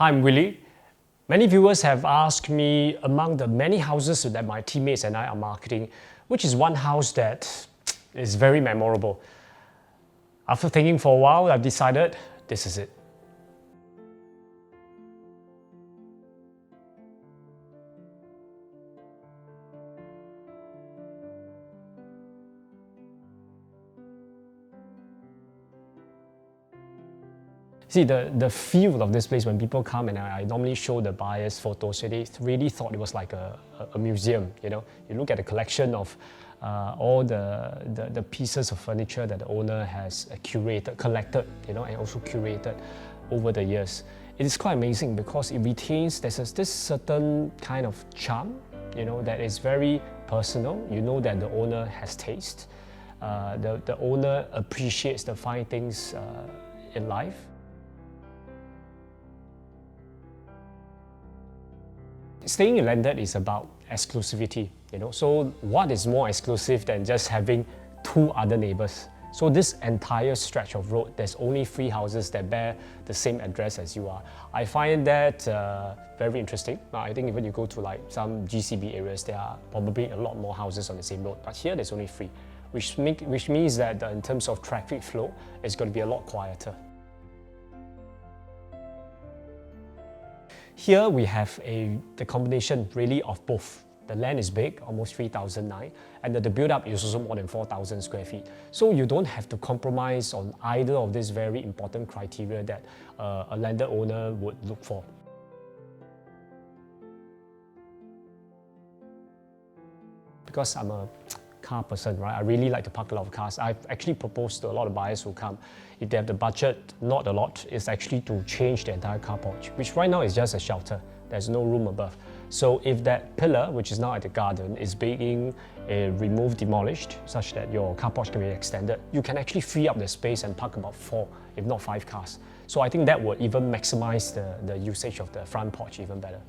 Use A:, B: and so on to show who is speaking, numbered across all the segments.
A: Hi, I'm Willie. Many viewers have asked me, among the many houses that my teammates and I are marketing, which is one house that is very memorable. After thinking for a while, I've decided this is it. See, the feel of this place when people come, and I normally show the buyers photos, so they really thought it was like a museum, you know. You look at the collection of all the pieces of furniture that the owner has collected, you know, and also curated over the years. It is quite amazing because it retains, there's this certain kind of charm, you know, that is very personal. You know that the owner has taste. The owner appreciates the fine things in life. Staying in landed is about exclusivity, you know. So what is more exclusive than just having two other neighbors? So this entire stretch of road, there's only 3 houses that bear the same address as you are. I find that very interesting. I think even you go to like some GCB areas, there are probably a lot more houses on the same road, but here there's only 3, which means that in terms of traffic flow, it's going to be a lot quieter. Here we have the combination really of both. The land is big, almost 3,009, and the build-up is also more than 4,000 square feet. So you don't have to compromise on either of these very important criteria that a landed owner would look for. Because I'm a car person, right? I really like to park a lot of cars. I've actually proposed to a lot of buyers who come, if they have the budget, not a lot, is actually to change the entire car porch, which right now is just a shelter. There's no room above. So if that pillar, which is now at the garden, is being removed, demolished, such that your car porch can be extended, you can actually free up the space and park about 4, if not 5 cars. So I think that would even maximize the usage of the front porch even better.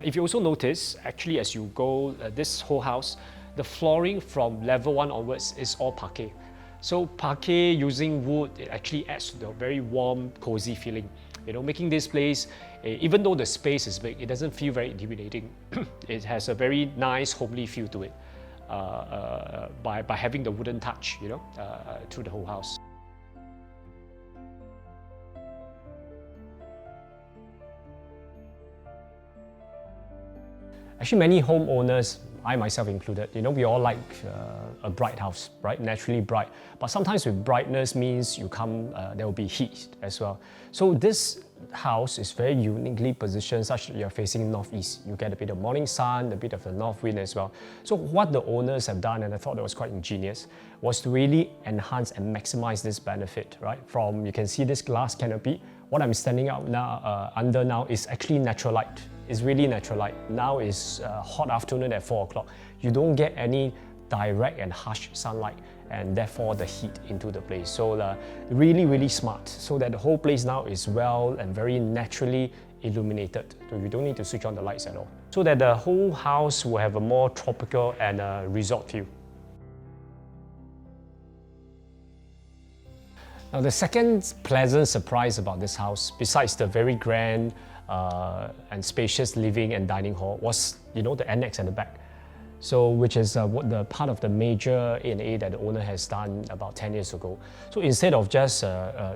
A: If you also notice, actually as you go, this whole house, the flooring from level 1 onwards is all parquet. So parquet using wood, it actually adds to the very warm, cozy feeling. You know, making this place, even though the space is big, it doesn't feel very intimidating. It has a very nice, homely feel to it by having the wooden touch, you know, through the whole house. Actually, many homeowners, I myself included, you know, we all like a bright house, right? Naturally bright. But sometimes with brightness means you come, there will be heat as well. So this house is very uniquely positioned such that you're facing northeast. You get a bit of morning sun, a bit of the north wind as well. So what the owners have done, and I thought that was quite ingenious, was to really enhance and maximize this benefit, right? From, you can see this glass canopy. What I'm standing out now, under now is actually natural light. It's really natural light. Now is hot afternoon at 4 o'clock. You don't get any direct and harsh sunlight, and therefore the heat into the place. So really, really smart. So that the whole place now is well and very naturally illuminated. So you don't need to switch on the lights at all. So that the whole house will have a more tropical and resort feel. Now the second pleasant surprise about this house, besides the very grand and spacious living and dining hall, was, you know, the annex at the back. So, which is what the part of the major A&A that the owner has done about 10 years ago. So instead of just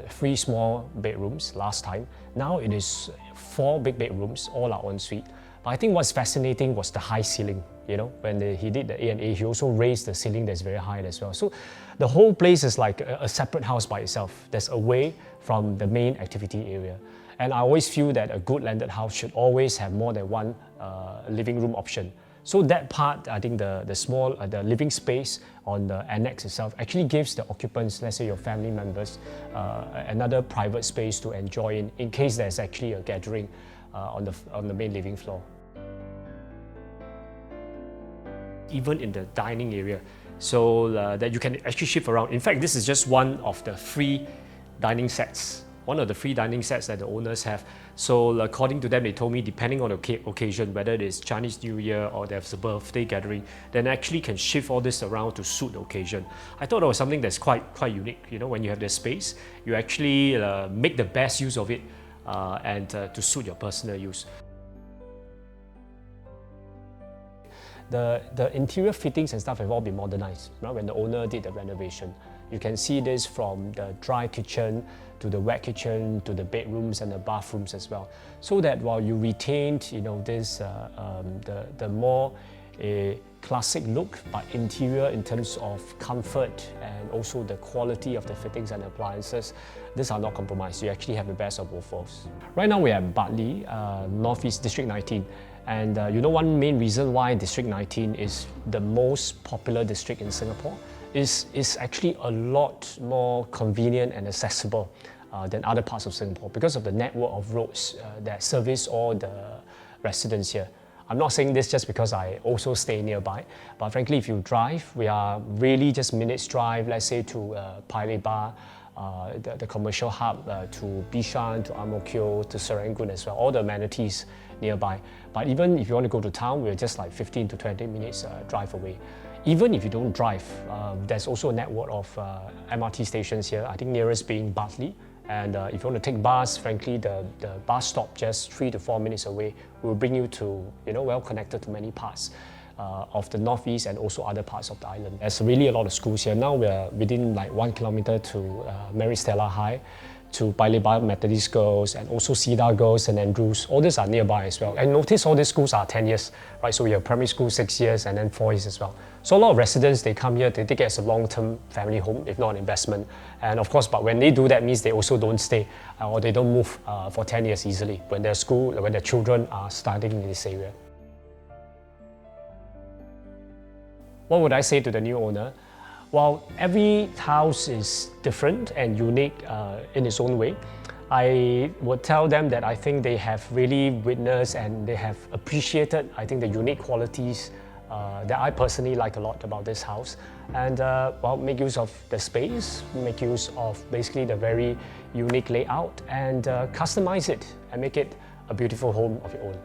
A: 3 small bedrooms last time, now it is 4 big bedrooms, all are ensuite. But I think what's fascinating was the high ceiling. You know, when he did the A&A, he also raised the ceiling that's very high as well. So the whole place is like a separate house by itself, that's away from the main activity area. And I always feel that a good landed house should always have more than one living room option. So that part, I think the living space on the annex itself actually gives the occupants, let's say your family members, another private space to enjoy in case there's actually a gathering on the main living floor. Even in the dining area, so that you can actually shift around. In fact, this is just one of the 3 dining sets one of the free dining sets that the owners have. So according to them, they told me depending on the occasion, whether it is Chinese New Year or there's a birthday gathering, then actually can shift all this around to suit the occasion. I thought it was something that's quite unique. You know, when you have the space, you actually make the best use of it and to suit your personal use. The interior fittings and stuff have all been modernized, right? When the owner did the renovation. You can see this from the dry kitchen to the wet kitchen to the bedrooms and the bathrooms as well. So that while you retained, you know, this the more classic look, but interior in terms of comfort and also the quality of the fittings and appliances, these are not compromised. You actually have the best of both worlds. Right now we are at Bartley, Northeast District 19. And you know, one main reason why District 19 is the most popular district in Singapore is actually a lot more convenient and accessible than other parts of Singapore because of the network of roads that service all the residents here. I'm not saying this just because I also stay nearby, but frankly, if you drive, we are really just minutes drive, let's say to Paya Lebar, the commercial hub, to Bishan, to Ang Mo Kio, to Serangoon as well, all the amenities nearby. But even if you want to go to town, we're just like 15 to 20 minutes drive away. Even if you don't drive, there's also a network of MRT stations here, I think nearest being Bartley. And if you want to take bus, frankly, the bus stop just 3 to 4 minutes away will bring you to, you know, well connected to many parts of the northeast and also other parts of the island. There's really a lot of schools here. Now we're within like 1 kilometer to Mary Stella High, to Paya Lebar Methodist Girls, and also Cedar Girls and Andrews. All these are nearby as well. And notice all these schools are 10 years, right? So we have primary school 6 years and then 4 years as well. So a lot of residents, they come here, they take it as a long-term family home, if not an investment. And of course, but when they do that, means they also don't stay or they don't move for 10 years easily when their children are studying in this area. What would I say to the new owner? Well, every house is different and unique in its own way. I would tell them that I think they have really witnessed and they have appreciated, I think, the unique qualities that I personally like a lot about this house. And well, make use of the space, make use of basically the very unique layout, and customize it and make it a beautiful home of your own.